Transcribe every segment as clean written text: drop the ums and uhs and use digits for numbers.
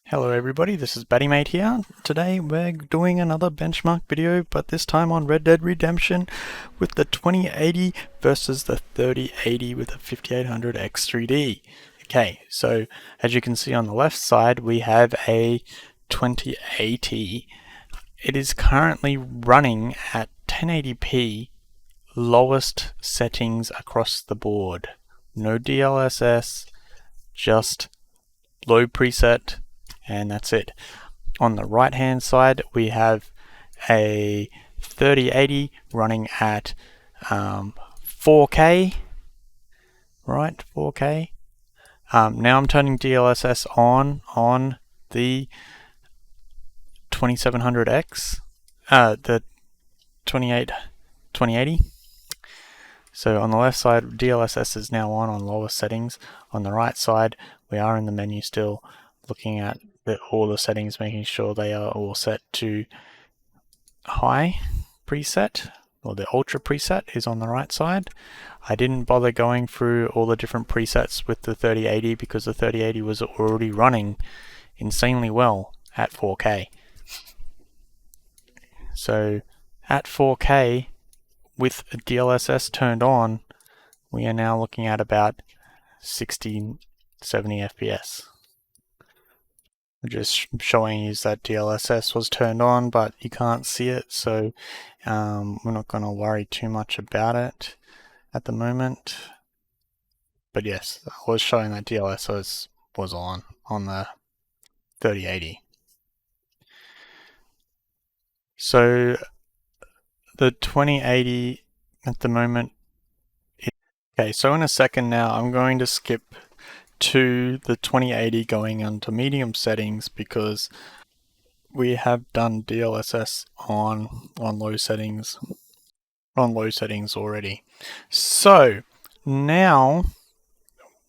Hello everybody, this is Battymate here. Today we're doing another benchmark video, but this time on Red Dead Redemption with the 2080 versus the 3080 with a 5800 X3D. Okay, so as you can see on the left side we have a 2080. It is currently running at 1080p, lowest settings across the board. No DLSS, just low preset, and that's it. On the right hand side we have a 3080 running at 4K, right, 4K. Now I'm turning DLSS on the 2700X, the 2080. So on the left side DLSS is now on lowest settings. On the right side we are in the menu still, looking at all the settings, making sure they are all set to high preset, or the ultra preset is on the right side. I didn't bother going through all the different presets with the 3080 because the 3080 was already running insanely well at 4K. So at 4K with DLSS turned on, we are now looking at about 60-70 FPS. Just showing you that DLSS was turned on, but you can't see it, so we're not going to worry too much about it at the moment. But yes, I was showing that DLSS was on the 3080. So the 2080 at the moment. Okay, so in a second now I'm going to skip to the 2080 going onto medium settings because we have done DLSS on low settings already. So now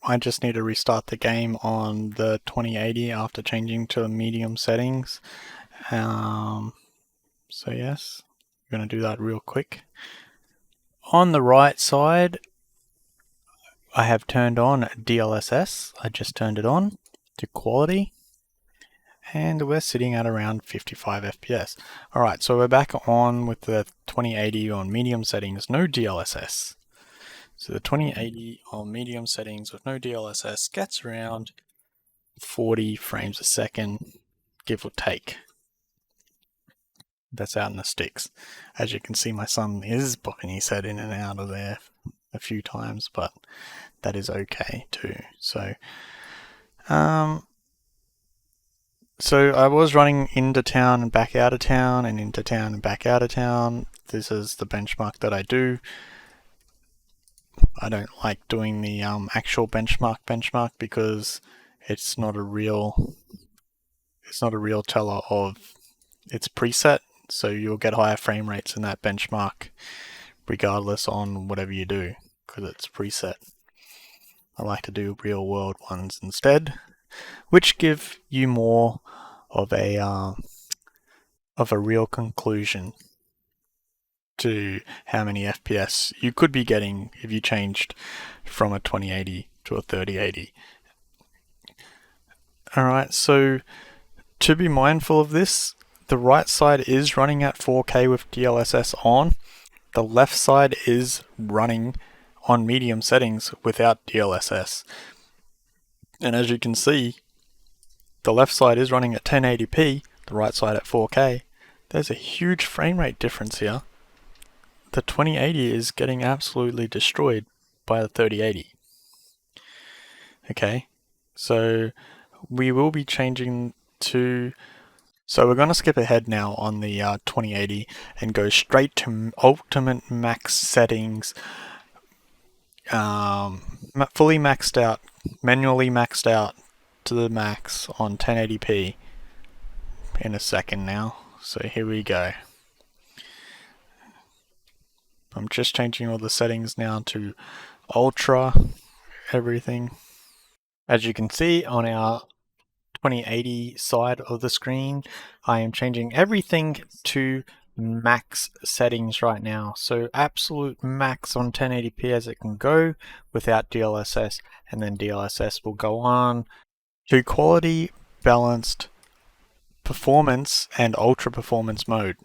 I just need to restart the game on the 2080 after changing to medium settings. So yes, I'm going to do that real quick. On the right side I have turned on DLSS. I just turned it on to quality, and we're sitting at around 55 FPS. Alright, so we're back on with the 2080 on medium settings, no DLSS. So the 2080 on medium settings with no DLSS gets around 40 frames a second, give or take. That's out in the sticks. As you can see, my son is popping his head in and out of there a few times, but that is okay too. So I was running into town and back out of town and into town and back out of town. This is the benchmark that I do. I don't like doing the actual benchmark because it's not a real teller of its preset, so you'll get higher frame rates in that benchmark regardless on whatever you do because it's preset. I like to do real world ones instead, which give you more of a real conclusion to how many FPS you could be getting if you changed from a 2080 to a 3080. Alright, so to be mindful of this, the right side is running at 4K with DLSS on. The left side is running on medium settings without DLSS. And as you can see, the left side is running at 1080p, the right side at 4K. There's a huge frame rate difference here. The 2080 is getting absolutely destroyed by the 3080. Okay, so we will be changing to... So we're going to skip ahead now on the 2080 and go straight to ultimate max settings. Fully maxed out, manually maxed out to the max on 1080p in a second now. So here we go. I'm just changing all the settings now to ultra everything. As you can see on our 2080 side of the screen, I am changing everything to max settings right now. So absolute max on 1080p as it can go without DLSS, and then DLSS will go on to quality balanced performance and ultra performance mode.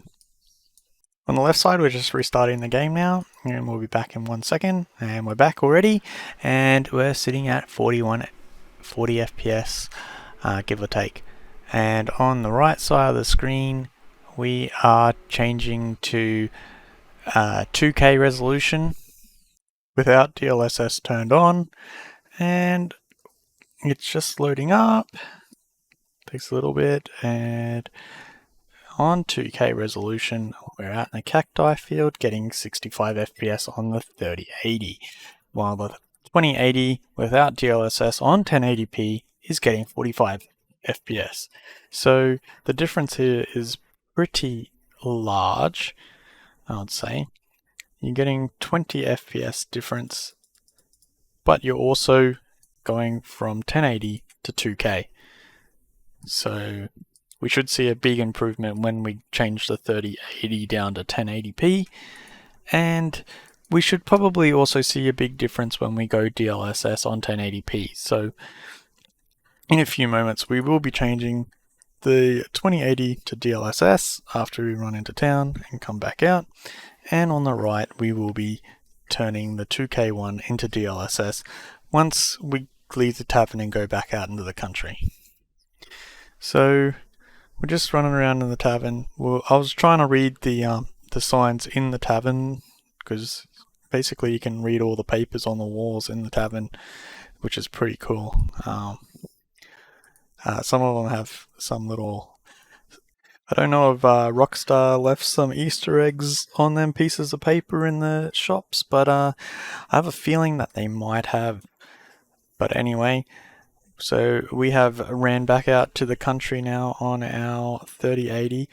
On the left side, we're just restarting the game now, and we'll be back in 1 second. And we're back already, and we're sitting at 40 FPS, give or take. And on the right side of the screen, we are changing to 2K resolution without DLSS turned on, and it's just loading up. Takes a little bit, and on 2K resolution, we're out in the cacti field getting 65 FPS on the 3080, while the 2080 without DLSS on 1080p is getting 45 FPS. So the difference here is pretty large, I would say. You're getting 20 FPS difference, but you're also going from 1080 to 2K. So we should see a big improvement when we change the 3080 down to 1080p, and we should probably also see a big difference when we go DLSS on 1080p. So in a few moments we will be changing the 2080 to DLSS after we run into town and come back out, and on the right we will be turning the 2K one into DLSS once we leave the tavern and go back out into the country. So we're just running around in the tavern. Well, I was trying to read the signs in the tavern, because basically you can read all the papers on the walls in the tavern, which is pretty cool. Some of them have some little... I don't know if Rockstar left some Easter eggs on them pieces of paper in the shops, but I have a feeling that they might have. But anyway, so we have ran back out to the country now on our 3080,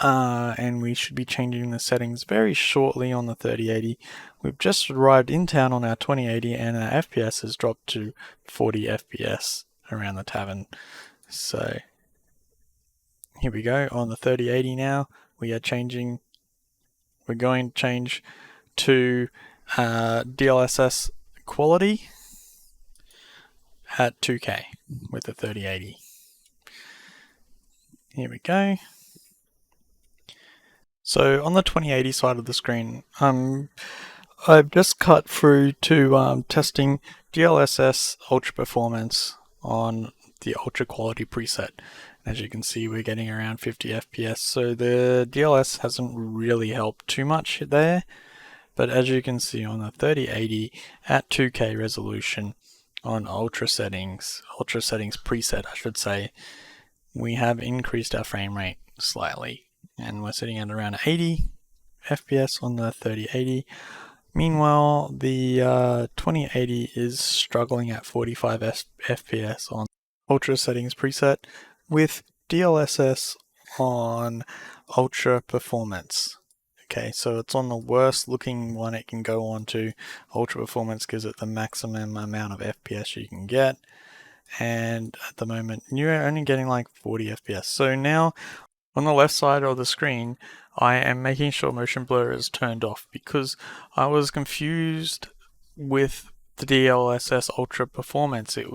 and we should be changing the settings very shortly on the 3080. We've just arrived in town on our 2080, and our FPS has dropped to 40 FPS around the tavern. So here we go on the 3080 now. We're going to change to DLSS quality at 2K with the 3080. Here we go. So on the 2080 side of the screen, I've just cut through to testing DLSS Ultra Performance on the Ultra Quality preset. As you can see, we're getting around 50 FPS, so the DLSS hasn't really helped too much there. But as you can see on the 3080 at 2K resolution on Ultra settings preset, I should say, we have increased our frame rate slightly, and we're sitting at around 80 FPS on the 3080. Meanwhile, the 2080 is struggling at 45 FPS on Ultra settings preset with DLSS on Ultra Performance. Okay, so it's on the worst looking one it can go on to. Ultra Performance gives it the maximum amount of FPS you can get, and at the moment you're only getting like 40 FPS. So now on the left side of the screen, I am making sure motion blur is turned off, because I was confused with the DLSS Ultra Performance. It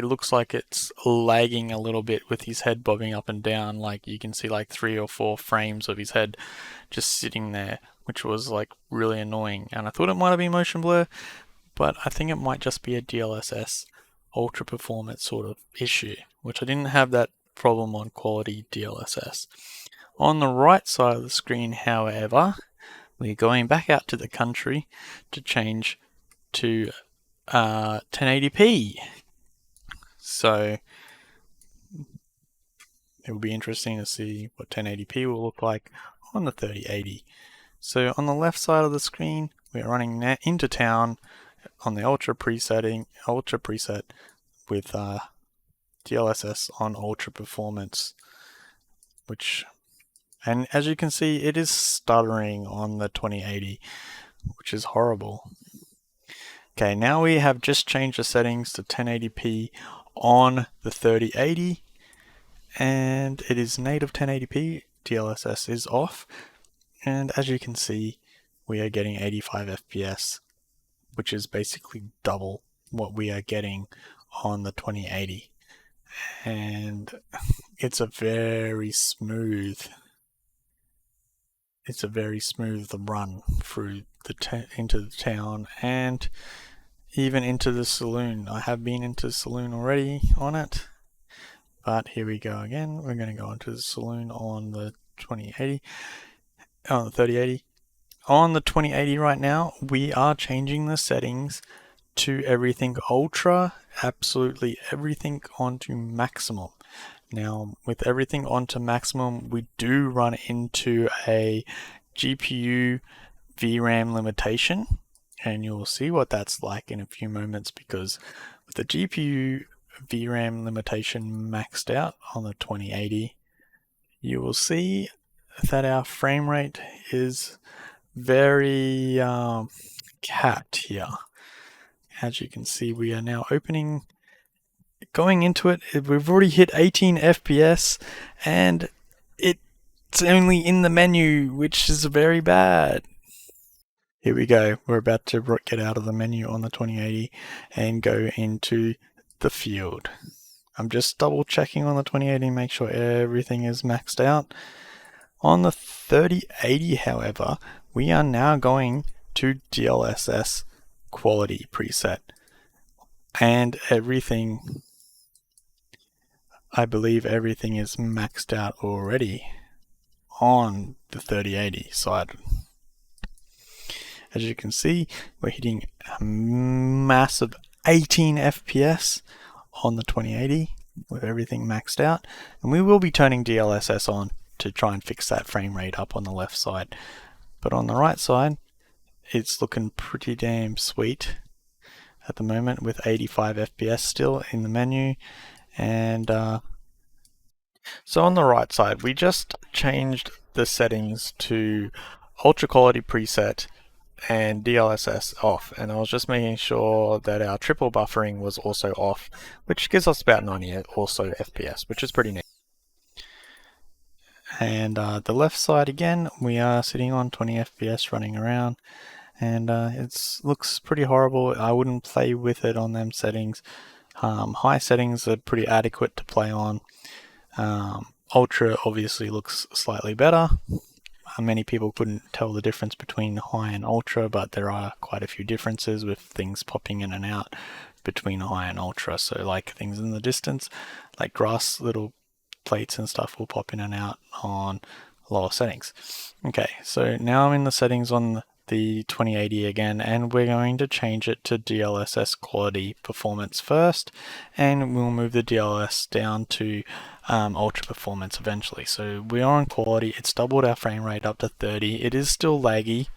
looks like it's lagging a little bit with his head bobbing up and down. Like you can see like 3 or 4 frames of his head just sitting there, which was like really annoying. And I thought it might have been motion blur, but I think it might just be a DLSS Ultra Performance sort of issue, which I didn't have that problem on quality DLSS. On the right side of the screen, however, we're going back out to the country to change to 1080p. So it will be interesting to see what 1080p will look like on the 3080. So on the left side of the screen, we're running into town on the Ultra preset with DLSS on Ultra Performance, and as you can see, it is stuttering on the 2080, which is horrible. Okay, now we have just changed the settings to 1080p on the 3080, and it is native 1080p. DLSS is off, and as you can see, we are getting 85 FPS, which is basically double what we are getting on the 2080. and it's a very smooth run through into the town and even into the saloon. I have been into the saloon already on it, but here we go again. We're going to go into the saloon on the 2080, on the 3080. On the 2080 right now, we are changing the settings to everything ultra, absolutely everything onto maximum. Now, with everything onto maximum, we do run into a GPU VRAM limitation, and you'll see what that's like in a few moments, because with the GPU VRAM limitation maxed out on the 2080, you will see that our frame rate is very capped here. As you can see, we are now going into it. We've already hit 18 FPS, and it's only in the menu, which is very bad. Here we go. We're about to get out of the menu on the 2080 and go into the field. I'm just double checking on the 2080, make sure everything is maxed out. On the 3080, however, we are now going to DLSS quality preset. And everything, I believe everything is maxed out already on the 3080 side. As you can see, we're hitting a massive 18 FPS on the 2080 with everything maxed out, and we will be turning DLSS on to try and fix that frame rate up on the left side. But on the right side, it's looking pretty damn sweet at the moment with 85 FPS still in the menu. And so on the right side, we just changed the settings to ultra quality preset and DLSS off, and I was just making sure that our triple buffering was also off, which gives us about 90 also FPS, which is pretty neat. And the left side again, we are sitting on 20 FPS running around, and it looks pretty horrible. I wouldn't play with it on them settings. High settings are pretty adequate to play on. Ultra obviously looks slightly better. Many people couldn't tell the difference between high and ultra, but there are quite a few differences with things popping in and out between high and ultra. So like things in the distance, like grass, little plates and stuff will pop in and out on lower settings. Okay, so now I'm in the settings on the 2080 again, and we're going to change it to DLSS quality performance first, and we'll move the DLSS down to ultra performance eventually. So we are on quality. It's doubled our frame rate up to 30. It is still laggy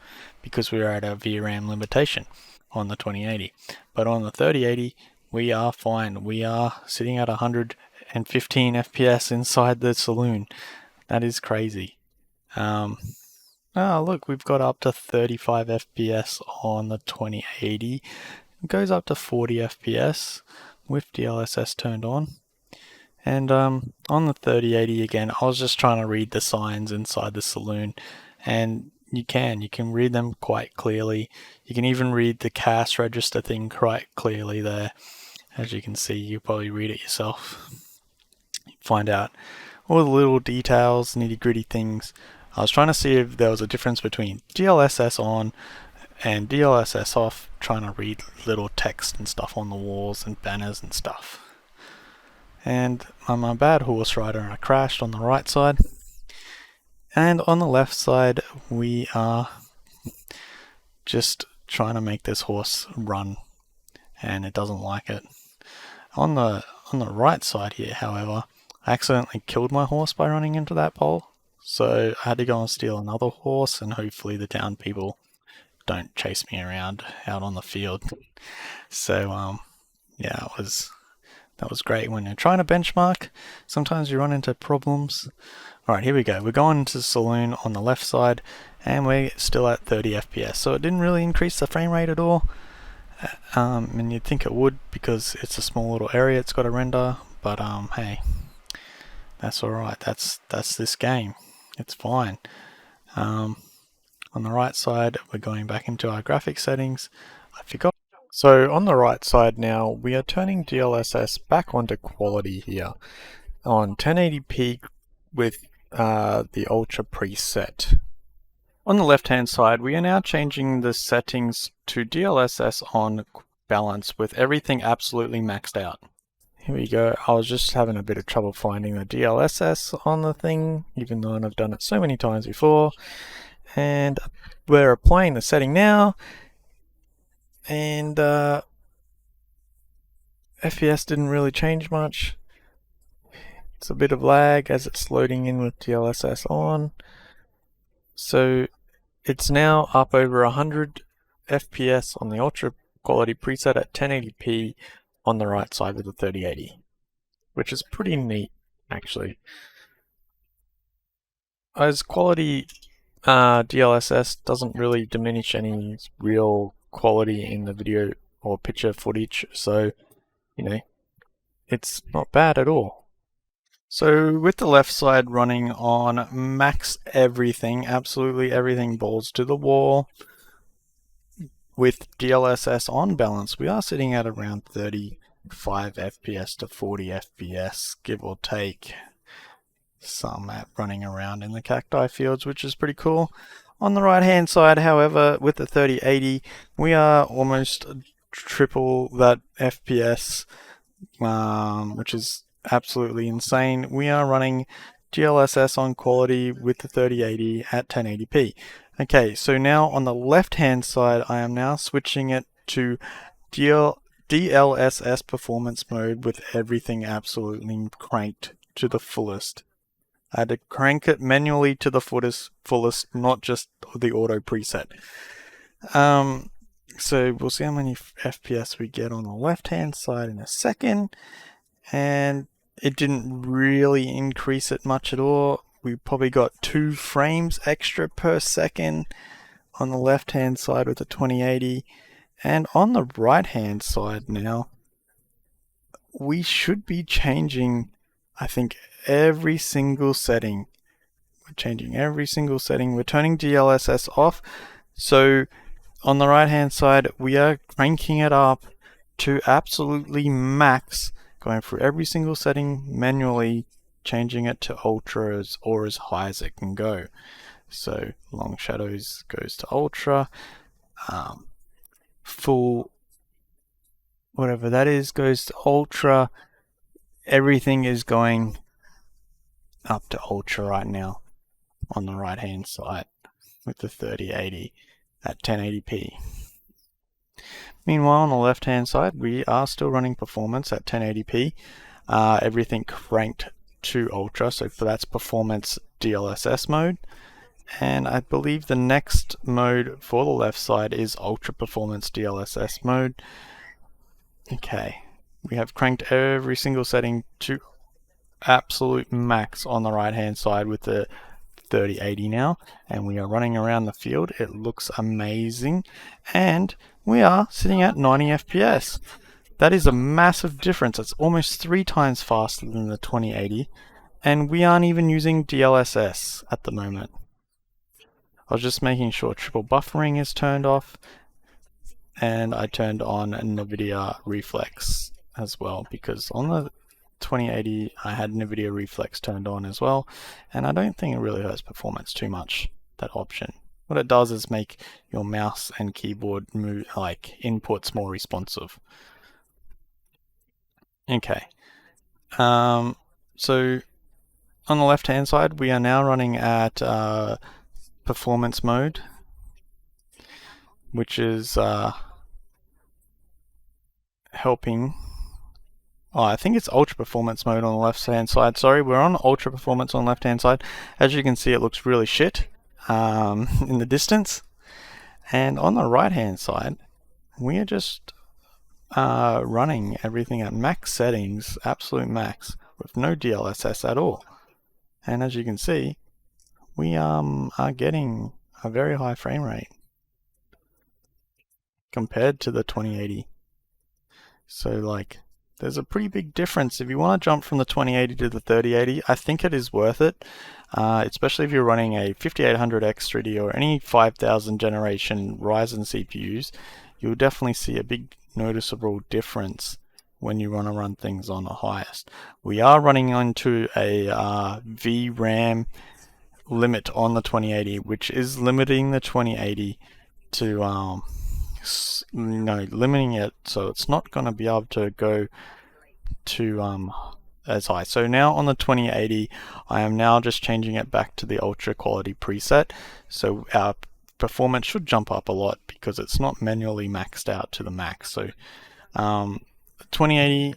because we're at a VRAM limitation on the 2080, but on the 3080 we are fine. We are sitting at 115 FPS inside the saloon. That is crazy. Oh, look, we've got up to 35 FPS on the 2080. It goes up to 40 FPS with DLSS turned on. And on the 3080 again, I was just trying to read the signs inside the saloon, and you can read them quite clearly. You can even read the cash register thing quite clearly there. As you can see, you probably read it yourself. Find out all the little details, nitty gritty things. I was trying to see if there was a difference between DLSS on and DLSS off, trying to read little text and stuff on the walls and banners and stuff. And I'm a bad horse rider and I crashed on the right side. And on the left side, we are just trying to make this horse run, and it doesn't like it. On the right side here, however, I accidentally killed my horse by running into that pole. So I had to go and steal another horse, and hopefully the town people don't chase me around out on the field. So yeah, that was great. When you're trying to benchmark, sometimes you run into problems. Alright, here we go. We're going to the saloon on the left side, and we're still at 30 FPS. So it didn't really increase the frame rate at all. And you'd think it would because it's a small little area it's got to render, but hey, that's alright. That's this game. It's fine. On the right side, we're going back into our graphics settings. I forgot So on the right side now, we are turning DLSS back onto quality here on 1080p with the Ultra preset. On the left hand side, we are now changing the settings to DLSS on balance with everything absolutely maxed out. Here we go. I was just having a bit of trouble finding the DLSS on the thing, even though I've done it so many times before. And we're applying the setting now, and FPS didn't really change much. It's a bit of lag as it's loading in with DLSS on. So it's now up over 100 FPS on the Ultra quality preset at 1080p on the right side with the 3080, which is pretty neat actually. As quality DLSS doesn't really diminish any real quality in the video or picture footage, so it's not bad at all. So with the left side running on max everything, absolutely everything balls to the wall, with DLSS on balance, we are sitting at around 35 FPS to 40 FPS, give or take. Some running around in the cacti fields, which is pretty cool. On the right hand side, however, with the 3080, we are almost triple that FPS, which is absolutely insane. We are running DLSS on quality with the 3080 at 1080p. Okay, so now on the left hand side, I am now switching it to DLSS performance mode with everything absolutely cranked to the fullest. I had to crank it manually to the fullest, not just the auto preset. So we'll see how many FPS we get on the left hand side in a second, and it didn't really increase it much at all. We probably got 2 frames extra per second on the left hand side with the 2080, and on the right hand side now we should be changing, I think, every single setting. We're changing every single setting. We're turning DLSS off. So on the right hand side, we are cranking it up to absolutely max, going through every single setting manually, changing it to ultra or as high as it can go. So long shadows goes to ultra, full whatever that is goes to ultra. Everything is going up to ultra right now on the right hand side with the 3080 at 1080p. Meanwhile, on the left hand side, we are still running performance at 1080p, everything cranked to ultra, so that's performance DLSS mode, and I believe the next mode for the left side is ultra performance DLSS mode. Okay, we have cranked every single setting to absolute max on the right hand side with the 3080 now, and we are running around the field. It looks amazing, and we are sitting at 90 FPS. That is a massive difference. It's almost 3 times faster than the 2080, and we aren't even using DLSS at the moment. I was just making sure triple buffering is turned off, and I turned on NVIDIA Reflex as well, because on the 2080 I had NVIDIA Reflex turned on as well, and I don't think it really hurts performance too much, that option. What it does is make your mouse and keyboard move, like inputs, more responsive. Okay, so on the left hand side we are now running at performance mode, which is helping. Oh, I think it's ultra performance mode on the left hand side. Sorry, we're on ultra performance on the left hand side. As you can see, it looks really shit in the distance. And on the right hand side, we are just running everything at max settings, absolute max, with no DLSS at all. And as you can see, we are getting a very high frame rate compared to the 2080. So like, there's a pretty big difference. If you want to jump from the 2080 to the 3080, I think it is worth it, especially if you're running a 5800X 3D or any 5000 generation Ryzen CPUs. You'll definitely see a big noticeable difference when you want to run things on the highest. We are running onto a VRAM limit on the 2080, which is limiting the 2080 to limiting it so it's not going to be able to go to as high. So now on the 2080, I am now just changing it back to the ultra quality preset, so our performance should jump up a lot because it's not manually maxed out to the max. So 2080,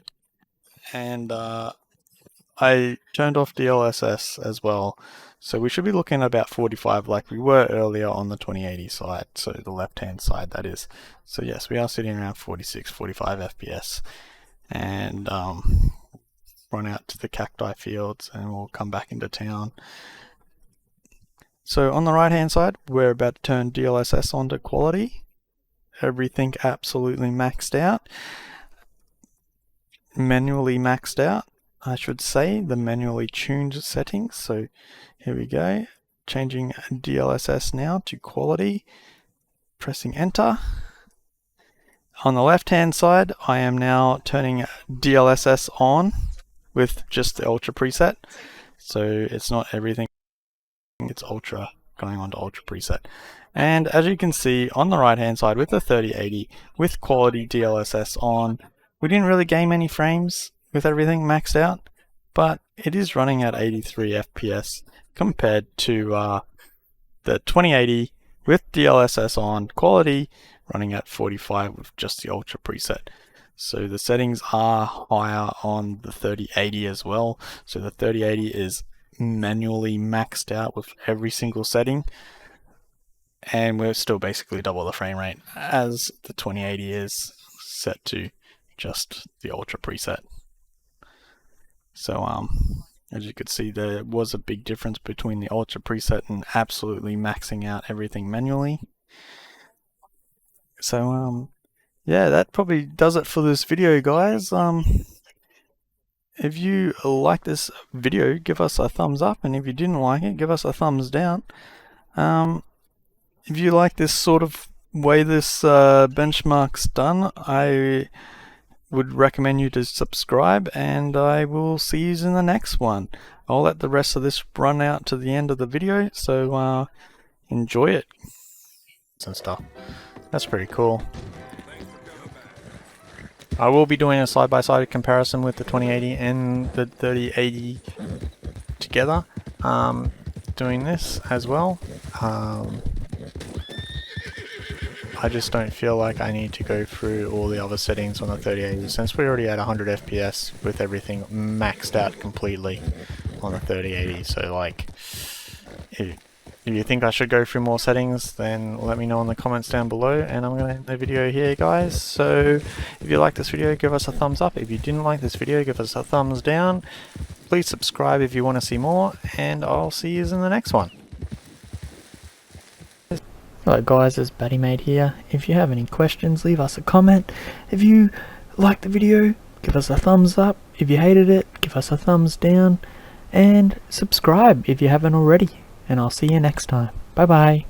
and I turned off DLSS as well, so we should be looking at about 45 like we were earlier on the 2080 side, so the left hand side that is. So yes, we are sitting around 46, 45 FPS, and run out to the cacti fields and we'll come back into town. So on the right hand side, we're about to turn DLSS on to quality. Everything absolutely maxed out. Manually maxed out, I should say, the manually tuned settings. So here we go, changing DLSS now to quality, pressing enter. On the left hand side, I am now turning DLSS on with just the ultra preset, so it's not everything, it's ultra going on to ultra preset. And as you can see on the right hand side with the 3080 with quality DLSS on, we didn't really gain any frames with everything maxed out, but it is running at 83 FPS compared to the 2080 with DLSS on quality running at 45 with just the ultra preset. So the settings are higher on the 3080 as well. So the 3080 is manually maxed out with every single setting, and we're still basically double the frame rate as the 2080 is set to just the ultra preset. So as you could see, there was a big difference between the ultra preset and absolutely maxing out everything manually. So yeah, that probably does it for this video, guys. If you like this video, give us a thumbs up, and if you didn't like it, give us a thumbs down. If you like this sort of way this benchmark's done, I would recommend you to subscribe, and I will see you in the next one. I'll let the rest of this run out to the end of the video, so enjoy it and stuff. That's pretty cool. I will be doing a side-by-side comparison with the 2080 and the 3080 together, doing this as well. I just don't feel like I need to go through all the other settings on the 3080 since we're already at 100 FPS with everything maxed out completely on the 3080. So like, if you think I should go through more settings, then let me know in the comments down below, and I'm going to end the video here, guys. So if you like this video, give us a thumbs up. If you didn't like this video, give us a thumbs down. Please subscribe if you want to see more, and I'll see you in the next one. Hello guys, it's BattyMade here. If you have any questions, leave us a comment. If you liked the video, give us a thumbs up. If you hated it, give us a thumbs down. And subscribe if you haven't already. And I'll see you next time. Bye bye.